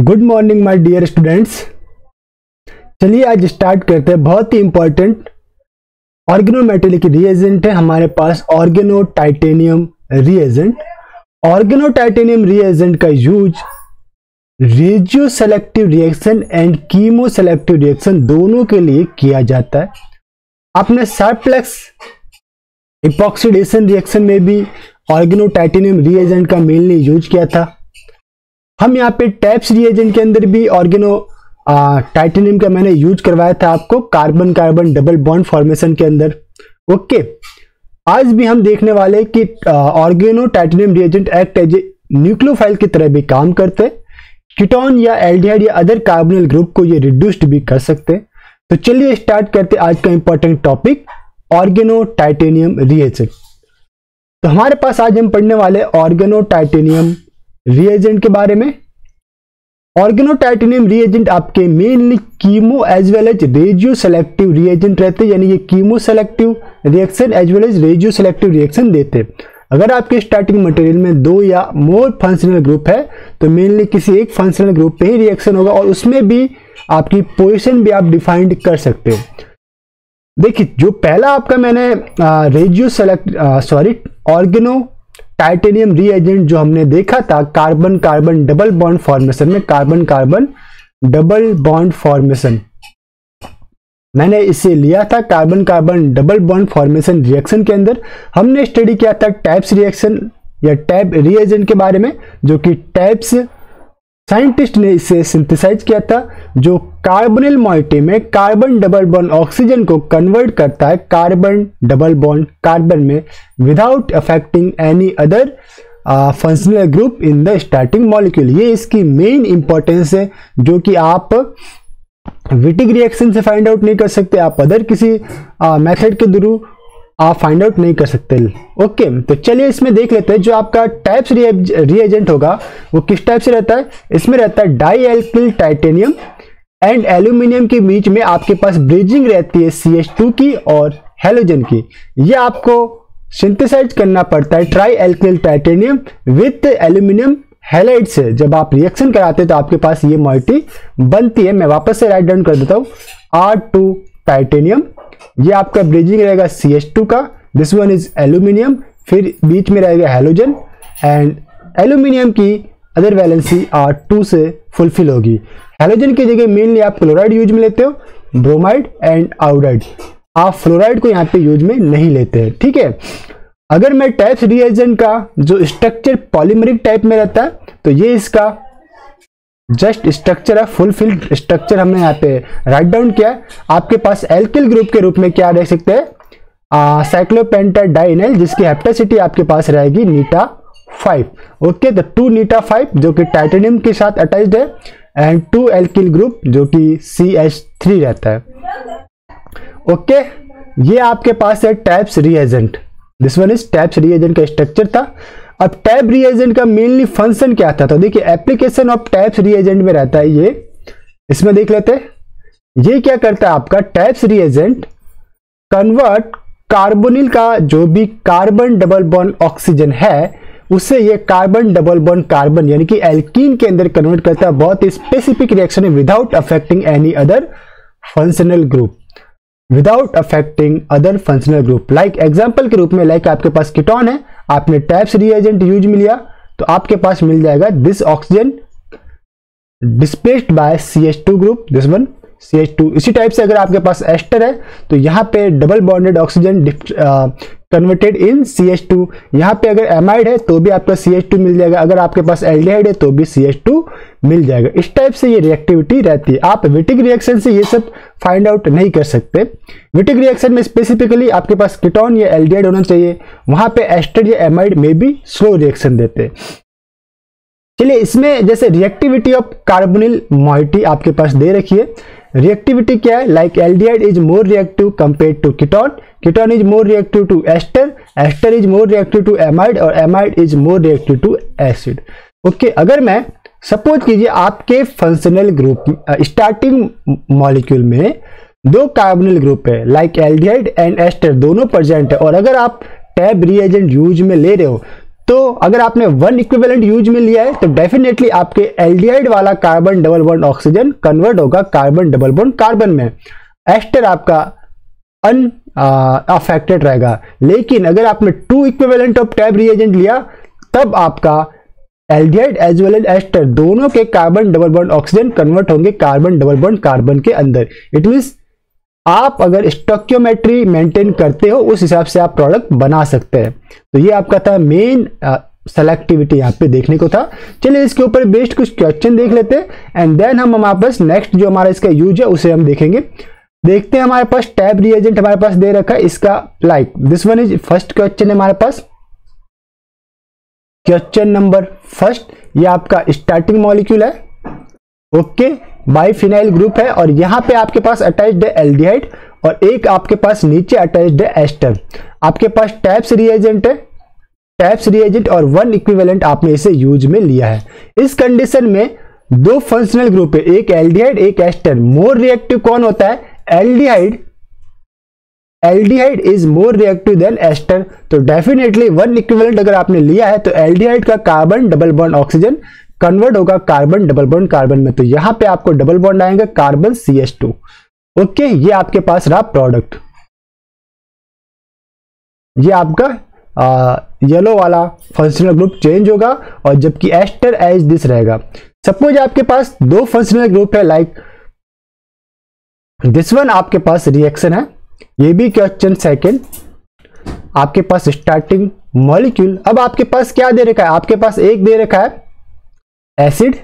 Good morning my dear students. चलिए आज start करते हैं। बहुत ही इंपॉर्टेंट ऑर्गेनोमेटेलिक रिएजेंट है हमारे पास, oregano titanium reagent. Oregano titanium reagent का use regioselective reaction and chemoselective reaction दोनों के लिए किया जाता है। आपने सरप्लेक्स इपॉक्सीडेशन रिएक्शन में भी ऑर्गेनो टाइटेनियम रिएजेंट का मेनली यूज किया था। हम यहाँ पे टैप्स रिएजेंट के अंदर भी ऑर्गेनो टाइटेनियम का मैंने यूज करवाया था आपको carbon carbon double bond formation के अंदर। ओके, आज भी हम देखने वाले कि organo titanium reagent act as a nucleophile की तरह भी काम करते, कीटोन या एल्डिहाइड या अदर कार्बोनिल ग्रुप को ये रिड्यूस्ड भी कर सकते। तो चलिए स्टार्ट करते आज का important topic organo titanium reagent. तो हमारे पास आज हम पढ़ने वाले ऑर्गेनो टाइटेनियम रिएजेंट के बारे में। ऑर्गेनो टाइटेनियम रिएजेंट आपके mainly chemo as well as regioselective reagent रहते, यानी ये chemoselective reaction as well as regioselective reaction देते। अगर आपके स्टार्टिंग मटेरियल में दो या मोर फंक्शनल ग्रुप है तो मेनली किसी एक फंक्शनल ग्रुप पे ही रिएक्शन होगा और उसमें भी आपकी पोजीशन भी आप डिफाइंड कर सकते हो। देखिए, जो पहला आपका मैंने ऑर्गेनो टाइटेनियम रिएजेंट जो हमने देखा था carbon carbon double bond formation में, carbon carbon double bond formation मैंने इसे लिया था। Carbon carbon double bond formation reaction के अंदर हमने स्टडी किया था टैप्स रिएक्शन या टैप रिएजेंट के बारे में, जो कि टैप्स साइंटिस्ट ने इसे सिंथेसाइज किया था, जो कार्बोनिल मॉइटी में कार्बन डबल बॉन्ड ऑक्सीजन को कन्वर्ट करता है कार्बन डबल बॉन्ड कार्बन में without affecting any other functional group in the starting molecule. ये इसकी मेन इंपॉर्टेंस है, जो कि आप विटिक रिएक्शन से फाइंड आउट नहीं कर सकते, आप अदर किसी मेथड के थ्रू आप फाइंड आउट नहीं कर सकते। ओके, तो चलिए इसमें देख लेते हैं। जो आपका टाइप्स रिएजेंट होगा वो किस टाइप से रहता है। इसमें रहता है di alkyl titanium and aluminium के बीच में आपके पास ब्रिजिंग रहती है CH2 की और हेलोजन की। ये आपको सिंथेसाइज करना पड़ता है try alkyl titanium with aluminium halide से। जब आप रिएक्शन कराते हैं तो आपके पास ये मॉइटी बनती है। मैं वापस से राइट डाउन कर देता हूँ। R2 टाइटेनियम, ये आपका ब्रिजिंग रहेगा CH2 का, दिस वन इज एल्यूमिनियम, फिर बीच में रहेगा हेलोजन एंड एल्यूमिनियम की अदर वैलेंसी R2 से फुलफिल होगी। हेलोजन की जगह मेनली आप क्लोराइड यूज में लेते हो, ब्रोमाइड एंड आयोडाइड। आप फ्लोराइड को यहाँ पे यूज में नहीं लेते हैं, ठीक है। अगर मैं टैप्स रिएजेंट का जो स्ट्रक्चर पॉलीमरिक टाइप में रहता है तो ये इसका जस्ट स्ट्रक्चर है, फुलफिल्ड स्ट्रक्चर हमने यहाँ पे राइट डाउन किया है। आपके पास एल्किल ग्रुप के रूप में क्या रह सकते हैं, साइक्लोपेंटाडाइनल, जिसकी हेप्टासिटी आपके पास रहेगी नीटा 5। ओके, तो 2 नीटा 5 जो कि टाइटेनियम के साथ अटैच्ड है एंड 2 एल्किल ग्रुप जो कि CH3 रहता है। ओके, ये आपके पास है taps reagent. This one is taps reagent का स्ट्रक्चर था। अब टैप रिएजेंट का मेनली फंक्शन क्या था, तो देखिए एप्लीकेशन ऑफ टैप्स रिएजेंट में रहता है ये, इसमें देख लेते हैं। ये क्या करता है आपका टैप्स रिएजेंट कन्वर्ट कार्बोनिल का जो भी कार्बन डबल बॉन्ड ऑक्सीजन है उससे ये कार्बन डबल बॉन्ड कार्बन यानी कि एल्कीन के अंदर कन्वर्ट करता है। बहुत ही स्पेसिफिक रिएक्शन है without affecting any other functional group, without affecting other functional group. Like example के रूप में, लाइक आपके पास कीटोन है, आपने टैप्स रिएजेंट यूज में लिया तो आपके पास मिल जाएगा this oxygen displaced by CH2 group, this one CH2। इसी टाइप से अगर आपके पास एस्टर है तो यहाँ पे double bonded oxygen converted in CH2। यहाँ पे अगर एमाइड है तो भी आपका CH2 मिल जाएगा, अगर आपके पास एल्डिहाइड है तो भी CH2 मिल जाएगा। इस टाइप से ये रिएक्टिविटी रहती है। आप विटिक रिएक्शन से ये सब फाइंड आउट नहीं कर सकते। विटिक रिएक्शन में स्पेसिफिकली आपके पास कीटोन या एल्डिहाइड होना चाहिए, वहां पे एस्टर या एमाइड में भी स्लो रिएक्शन देते। चलिए, इसमें जैसे रिएक्टिविटी ऑफ कार्बोनिल मॉइटी आपके पास दे रखी है। रिएक्टिविटी क्या है, like aldehyde is more reactive compared to ketone, ketone is more reactive to ester, ester is more reactive to amide और amide is more reactive to acid. Okay, अगर मैं suppose कीजिए आपके फंक्शनल ग्रुप स्टार्टिंग मॉलिक्यूल में 2 carbonyl group है, like aldehyde and ester दोनों present है, और अगर आप टैप रिएजेंट यूज में ले रहे हो तो अगर आपने 1 इक्विवेलेंट यूज में लिया है तो डेफिनेटली आपके एल्डिहाइड वाला carbon double bond oxygen convert होगा कार्बन डबल बॉन्ड कार्बन में, एस्टर आपका अनअफेक्टेड रहेगा। लेकिन अगर आपने 2 इक्विवेलेंट ऑफ टैब रिएजेंट लिया तब आपका aldehyde as well as ester दोनों के carbon double bond oxygen convert होंगे कार्बन डबल बॉन्ड कार्बन के अंदर। इट मींस आप अगर स्टोइकियोमेट्री मेंटेन करते हो उस हिसाब से आप प्रोडक्ट बना सकते हैं। तो ये आपका था मेन सेलेक्टिविटी यहाँ पे देखने को था। चलिए इसके ऊपर बेस्ड कुछ क्वेश्चन देख लेते हैं एंड देन हम हमारे पास नेक्स्ट जो हमारा इसका यूज है उसे हम देखेंगे। देखते हैं हमारे पास टैब रिएजेंट हमारे पास दे रखा है इसका like this one is first question है हमारे पास, क्वेश्चन नंबर फर्स्ट। ये आपका स्टार्टिंग मॉलिक्यूल है, ओके, बाइफिनाइल ग्रुप है और यहां पे आपके पास अटैच्ड है एल्डिहाइड और एक आपके पास नीचे अटैच्ड है एस्टर। आपके पास टैब्स रिएजेंट है, टैब्स रिएजेंट और 1 इक्विवेलेंट आपने इसे यूज में लिया है। इस कंडीशन में 2 फंक्शनल ग्रुप है, एक एल्डिहाइड एक एस्टर। मोर रिएक्टिव कौन होता है? Aldehyde. Aldehyde is more reactive than ester. तो डेफिनेटली 1 इक्विवेलेंट अगर आपने लिया है तो एल्डिहाइड का carbon double bond oxygen convert होगा कार्बन डबल बॉन्ड कार्बन में। तो यहां पे आपको डबल बॉन्ड आएंगे कार्बन CH2। ओके, ये आपके पास रहा प्रोडक्ट। ये आपका येलो वाला फंक्शनल ग्रुप चेंज होगा और जबकि एस्टर एज दिस रहेगा। सपोज आपके पास 2 फंक्शनल ग्रुप है लाइक दिस वन, आपके पास रिएक्शन है। ये भी क्वेश्चन सेकंड, आपके पास स्टार्टिंग मॉलिक्यूल। अब आपके पास क्या दे रखा है? आपके पास एक दे रखा है एसिड,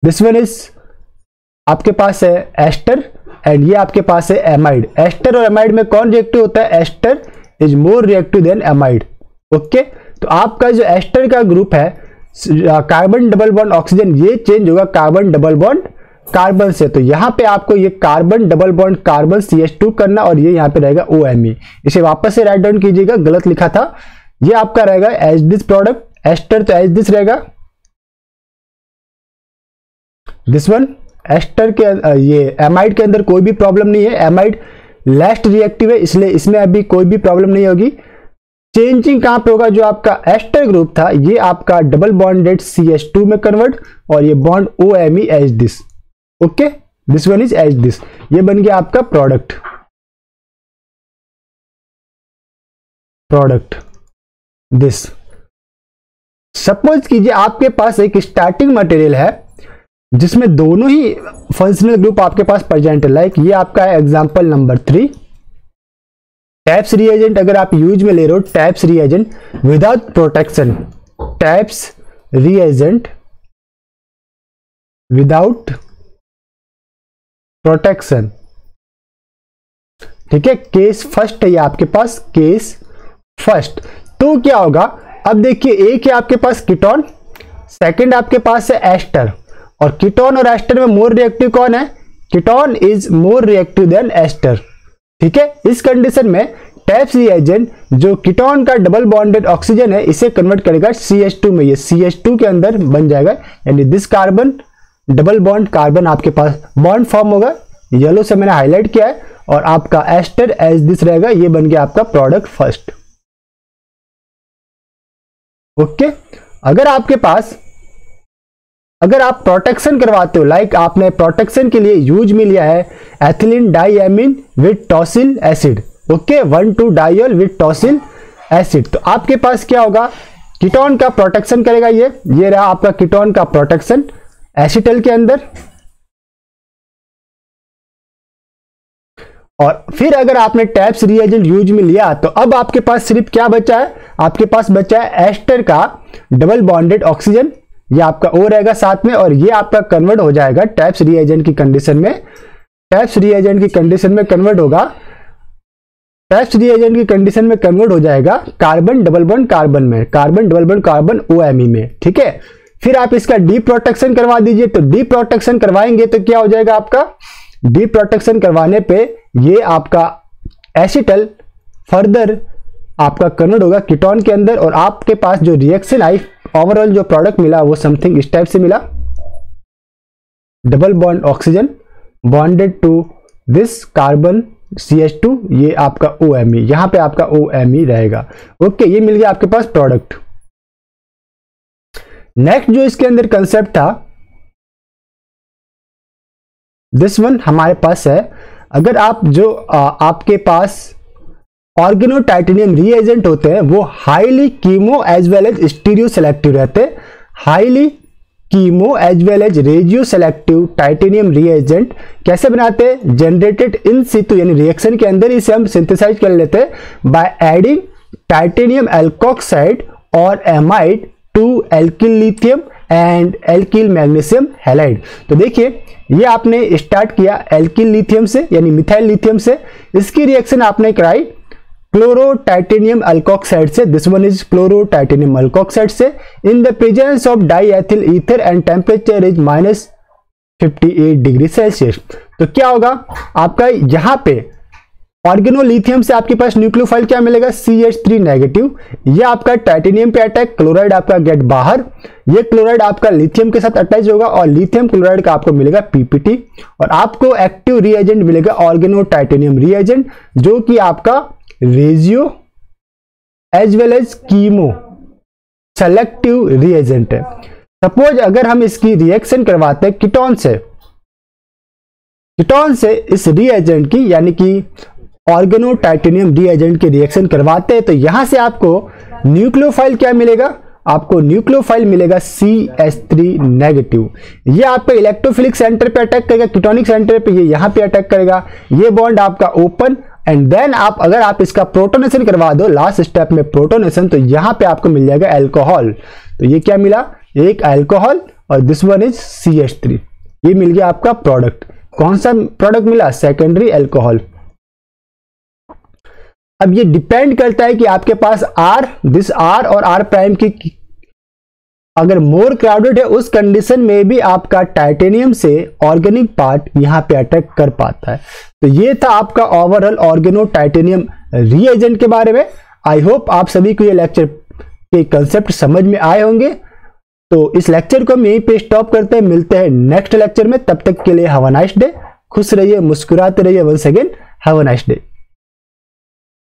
दिस वन इज आपके पास है एस्टर एंड ये आपके पास है एमाइड। एस्टर और एमाइड में कौन रिएक्टिव होता है? Ester is more reactive than amide. Okay, तो आपका जो एस्टर का ग्रुप है कार्बन डबल बॉन्ड ऑक्सीजन ये चेंज होगा कार्बन डबल बॉन्ड कार्बन से। तो यहां पे आपको ये carbon double bond carbon CH2 करना और ये यहां पे रहेगा OMe। इसे वापस से राइट डाउन कीजिएगा, गलत लिखा था। ये आपका रहेगा एज दिस प्रोडक्ट, एस्टर तो एज दिस रहेगा, दिस वन एस्टर के ये एमाइड के अंदर कोई भी प्रॉब्लम नहीं है। एमाइड लास्ट रिएक्टिव है इसलिए इसमें अभी कोई भी प्रॉब्लम नहीं होगी। चेंजिंग कहां पे होगा? जो आपका एस्टर ग्रुप था ये आपका डबल बॉन्डेड CH2 में कन्वर्ट और ये bond OMe as this. Okay, this one is as this. ये बन गया आपका प्रोडक्ट। Product this. सपोज कीजिए आपके पास एक स्टार्टिंग मटेरियल है जिसमें दोनों ही फंक्शनल ग्रुप आपके पास प्रेजेंट है। लाइक ये आपका है एग्जांपल नंबर 3। टैब्स रिएजेंट अगर आप यूज में ले रहे हो, tabs reagent without protection, tabs reagent without protection, ठीक है, केस फर्स्ट है ये आपके पास, केस फर्स्ट। तो क्या होगा? अब देखिए एक है आपके पास कीटोन, सेकंड आपके पास है एस्टर और कीटोन और एस्टर में मोर रिएक्टिव कौन है? Ketone is more reactive than ester. ठीक है, इस कंडीशन में टैब्स रिएजेंट जो कीटोन का डबल बॉन्डेड ऑक्सीजन है इसे कन्वर्ट करेगा CH2 में। ये CH2 के अंदर बन जाएगा यानी this carbon double bond carbon आपके पास बॉन्ड फॉर्म होगा, येलो से मैंने हाईलाइट किया है और आपका एस्टर एज दिस रहेगा। ये बन गया आपका प्रोडक्ट फर्स्ट। ओके, अगर आपके पास अगर आप प्रोटेक्शन करवाते हो, लाइक आपने प्रोटेक्शन के लिए यूज में लिया है ethylene diamine with tosyl acid, okay, 1,2-डाइऑल विद टॉसिल एसिड, तो आपके पास क्या होगा? कीटोन का प्रोटेक्शन करेगा। ये रहा आपका कीटोन का प्रोटेक्शन एसिटल के अंदर। और फिर अगर आपने टैब्स रिएजेंट यूज में लिया तो अब आपके पास सिर्फ क्या बचा है? आपके पास बचा है एस्टर का डबल बॉन्डेड ऑक्सीजन, ये आपका O रहेगा साथ में और ये आपका कन्वर्ट हो जाएगा टैब्स रिएजेंट की कंडीशन में। टैब्स रिएजेंट की कंडीशन में कन्वर्ट होगा, टैब्स रिएजेंट की कंडीशन में कन्वर्ट हो जाएगा कार्बन डबल बॉन्ड कार्बन में, carbon double bond carbon OMe में। ठीक है, फिर आप इसका डी प्रोटेक्शन करवा दीजिए। तो डी प्रोटेक्शन करवाएंगे तो क्या हो जाएगा आपका? डी प्रोटेक्शन करवाने पे ये आपका एसिटल फर्दर आपका कन्वर्ट होगा कीटोन के अंदर और आपके पास जो रिएक्शन आई ओवरऑल जो प्रोडक्ट मिला वो समथिंग इस टाइप से मिला। Double bond oxygen bonded to this carbon CH2, ये आपका OMe, यहां पे आपका OMe रहेगा। ओके, ये मिल गया आपके पास प्रोडक्ट। नेक्स्ट जो इसके अंदर कंसेप्ट था, दिस वन हमारे पास है, अगर आप जो आपके पास ऑर्गेनो टाइटेनियम रीएजेंट होते हैं वो highly chemo as well as stereo selective रहते हैं। Highly chemo as well as regio selective titanium reagent कैसे बनाते हैं? जनरेटेड इन सितु, यानी रिएक्शन के अंदर इसे हम सिंथेसाइज कर लेते हैं बाय एडिंग टाइटेनियम एल्कोक्साइड और amide to alkyl lithium and alkyl magnesium halide. तो देखिए, ये आपने स्टार्ट किया एल्किल लिथियम से, यानी मिथाइल लिथियम से, इसकी रिएक्शन आपने कराई क्लोरो टाइटेनियम अल्कोक्साइड से, this one is chloro titanium alkoxide से, in the presence of diethyl ether and temperature is -58 degree Celsius. तो क्या होगा आपका, यहां पे ऑर्गेनोलिथियम से आपके पास न्यूक्लियोफाइल क्या मिलेगा? CH3 negative. ये आपका टाइटेनियम पे अटैक, क्लोराइड आपका गेट बाहर, ये क्लोराइड आपका लिथियम के साथ अटैच होगा और लिथियम क्लोराइड का आपको मिलेगा PPT, और आपको एक्टिव रिएजेंट मिलेगा ऑर्गेनो टाइटेनियम रिएजेंट, जो कि आपका regio as well as chemoselective reagent है। सपोज अगर हम इसकी रिएक्शन करवाते हैं कीटोन से इस रिएजेंट की, यानी कि ऑर्गेनो टाइटेनियम रिएजेंट की रिएक्शन करवाते हैं, तो यहां से आपको न्यूक्लियोफाइल क्या मिलेगा? आपको न्यूक्लियोफाइल मिलेगा CH3 नेगेटिव। ये आपका इलेक्ट्रोफिलिक सेंटर पे अटैक करेगा, कीटोनिक सेंटर पे, ये यहां पे अटैक करेगा, ये बॉन्ड आपका ओपन, एंड देन अगर आप इसका प्रोटोनेशन करवा दो, लास्ट स्टेप में प्रोटोनेशन, तो यहां पे आपको मिल जाएगा अल्कोहल। तो ये क्या मिला? एक अल्कोहल, और दिस वन इज CH3। ये मिल गया आपका प्रोडक्ट। कौन सा प्रोडक्ट मिला? Secondary alcohol. अब ये डिपेंड करता है कि आपके पास दिस R और R प्राइम की अगर मोर क्राउडेड है, उस कंडीशन में भी आपका टाइटेनियम से ऑर्गेनिक पार्ट यहां पे अटैक कर पाता है। तो ये था आपका ओवरऑल ऑर्गेनो टाइटेनियम रीएजेंट के बारे में। आई होप आप सभी को ये लेक्चर के कंसेप्ट समझ में आए होंगे। तो इस लेक्चर को हम यहीं पे स्टॉप करते हैं, मिलते हैं नेक्स्ट लेक्चर में। तब तक के लिए हैव अ नाइस डे। खुश रहिए, मुस्कुराते रहिए। Once again have a nice day.